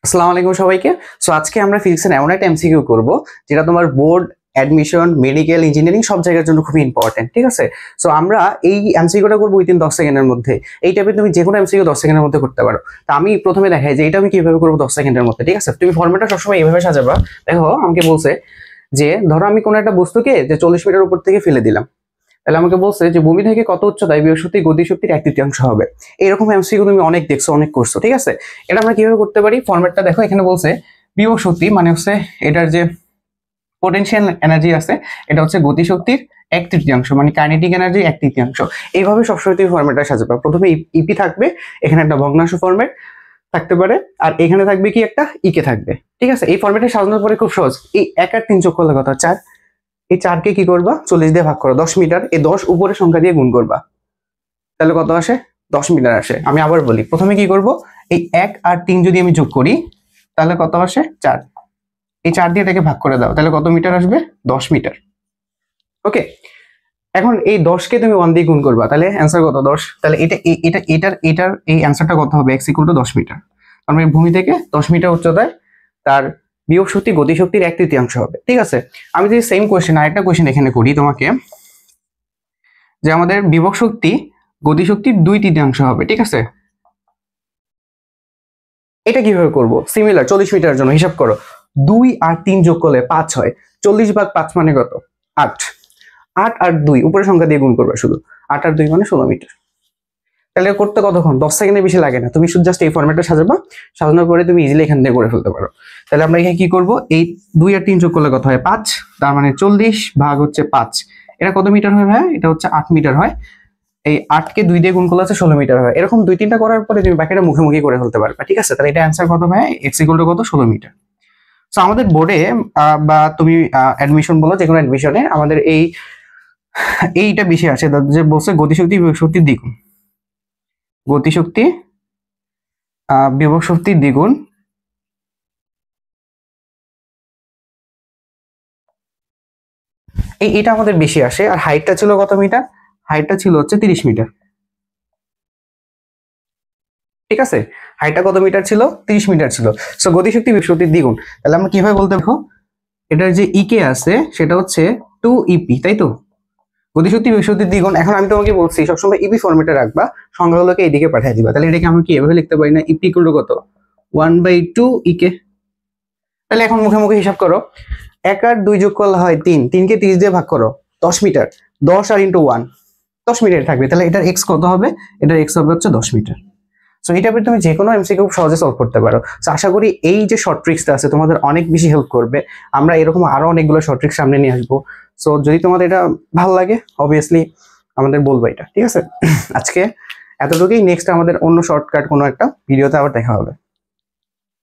আসসালামু আলাইকুম সবাইকে। সো আজকে আমরা ফিজিক্সের এমন একটা এমসিকিউ করব যেটা তোমার বোর্ড, অ্যাডমিশন, মেডিকেল, ইঞ্জিনিয়ারিং সব জায়গার জন্য খুবই ইম্পর্টেন্ট, ঠিক আছে? সো আমরা এই এমসিকিউটা করবো উইদিন 10 সেকেন্ডের মধ্যে। এই টাইপের তুমি যে কোনো এমসিকিউ 10 সেকেন্ডের মধ্যে করতে পারো। তা আমি প্রথমে দেখাই যে এটা আমি কিভাবে করবো 10 সেকেন্ডের মধ্যে, ঠিক আছে? তুমি ফর্মেটটা সবসময় এইভাবে সাজাবা। দেখো আমাকে বলছে যে ধরো আমি কোনো একটা বস্তুকে যে 40 মিটার উপর থেকে ফেলে দিলাম, তাহলে আমাকে বলছে যে ভূমি থেকে কত উচ্চতায় বিভব শক্তি গতিশক্তির 1/3 হবে। এরকম এমসিকিউ তুমি অনেক দেখছো, অনেক করছো, ঠিক আছে? এটা আমরা কিভাবে করতে পারি? ফরম্যাটটা দেখো, এখানে বলছে বিভব শক্তি মানে হচ্ছে এটার যে পোটেনশিয়াল এনার্জি আছে এটা হচ্ছে গতিশক্তির 1/3, মানে কাইনেটিক এনার্জি 1/3। এইভাবে সবসময় তুমি ফরম্যাটটা সাজাবে। প্রথমে ইপি থাকবে, এখানে একটা ভগ্নাংশ ফরম্যাট থাকতে পারে, আর এখানে থাকবে কি একটা ইকে থাকবে, ঠিক আছে? এই ফরম্যাটে সাজানোর পরে খুব সহজ। এই 1 আর 3 যোগ করলে কত? 4। এই 4কে কি করবা? 40 দিয়ে ভাগ করো, 10 মিটার। এই 10 উপরে সংখ্যা দিয়ে গুণ করবা, তাহলে কত আসে? 10 মিটার আসে। আমি আবার বলি, প্রথমে কি করব, এই 1 আর 3 যদি আমি যোগ করি তাহলে কত আসে? 4। এই 4 দিয়ে এটাকে ভাগ করে দাও, তাহলে কত মিটার আসবে? 10 মিটার। ওকে, এখন এই 10কে তুমি 1 দিয়ে গুণ করবা, তাহলে অ্যান্সার কত? 10। তাহলে এটার এই অ্যান্সারটা কত হবে? x = 10 metre. মানে ভূমি থেকে 10 মিটার উচ্চতায় তার বিভব শক্তি গতিশক্তির 1/3 হবে, ঠিক আছে? আমি যদি সেম কোশ্চেন আরেকটা কোশ্চেন এখানে করি তোমাকে, যে আমাদের বিভব শক্তি গতিশক্তির 2/3 হবে, ঠিক আছে? এটা কিভাবে করব? সিমিলার 40 মিটারের জন্য হিসাব করো, 2 আর 3 যোগ করলে 5 হয়। 40 ভাগ 5 মানে কত? 8। 8 আর 2 উপরে সংখ্যা দিয়ে গুণ করবে শুধু। 8 আর 2 মানে 16 মিটার। তাহলে করতে কতক্ষণ? 10 সেকেন্ডের বেশি লাগে না। তুমি শুধু জাস্ট এই ফরম্যাটটা সাজাবা, সাজানোর পরে তুমি ইজিলি এখান থেকে করে ফেলতে পারো। তাহলে আমরা এখানে কি করব, এই 2 আর 3 যোগ করলে কত হয়? 5। তার মানে 40 ভাগ হচ্ছে 5। এটা কত মিটার হয় ভাই? এটা হচ্ছে 8 মিটার হয়। এই 8কে 2 দিয়ে গুণ করলে হচ্ছে 16 মিটার হয়। এরকম 2-3টা করার পরে তুমি বাকিটা মুখে করে ফেলতে পারবে, ঠিক আছে? তাহলে এটা অ্যান্সার কত ভাই? x = কত? 16 মিটার। সো আমাদের বোর্ডে বা তুমি অ্যাডমিশন বলো, যে কোনো অ্যাডমিশনে আমাদের এইটা বেশি আসে, যে বলছে গতিশক্তি বিভব শক্তির দ্বিগুণ। গতিশক্তি বিভব শক্তির দ্বিগুণ। এটা আমাদের বেশি আসে। আর হাইটটা ছিল কত মিটার? হাইটটা ছিল হচ্ছে 30 মিটার, ঠিক আছে? হাইটটা কত মিটার ছিল? 30 মিটার ছিল। সো গতিশক্তি বিভব শক্তির দ্বিগুণ। তাহলে আমরা কিভাবে বলতে পারবো? এটার যে ইকে আছে সেটা হচ্ছে 2 ইপি, তাই তো? গতিশক্তি বিভব শক্তির দ্বিগুণ। এখন আমি তোমাকে বলছি সবসময় ইপি ফরম্যাটে রাখবা, সংখ্যাগুলোকে এইদিকে পাঠিয়ে দিবা। তাহলে এটাকে আমি কি এভাবে লিখতে পারি না? ইপি = কত? 1/2 ইকে। তাহলে এখন মুখে হিসাব করো, 1 আর 2 যোগ করলে হয় 3। 3কে 30 দিয়ে ভাগ করো, 10 মিটার। 10 আর ইন্টু 1, 10 মিটার থাকবে। তাহলে এটার এক্স কত হবে? এটার এক্স হবে হচ্ছে 10 মিটার। সো এটা তুমি যে কোনো এমসিকিউ খুব সহজে সলভ করতে পারো। সো আশা করি এই যে শর্ট ট্রিক্সটা আছে তোমাদের অনেক বেশি হেল্প করবে। আমরা এরকম আরো অনেকগুলো শর্ট ট্রিক্স সামনে নিয়ে আসবো। সো যদি তোমাদের এটা ভালো লাগে অবভিয়াসলি আমাদের বলবো এটা, ঠিক আছে? আজকে এতটুকুই। নেক্সট আমাদের অন্য শর্টকাট কোনো একটা ভিডিওতে আবার দেখা হবে।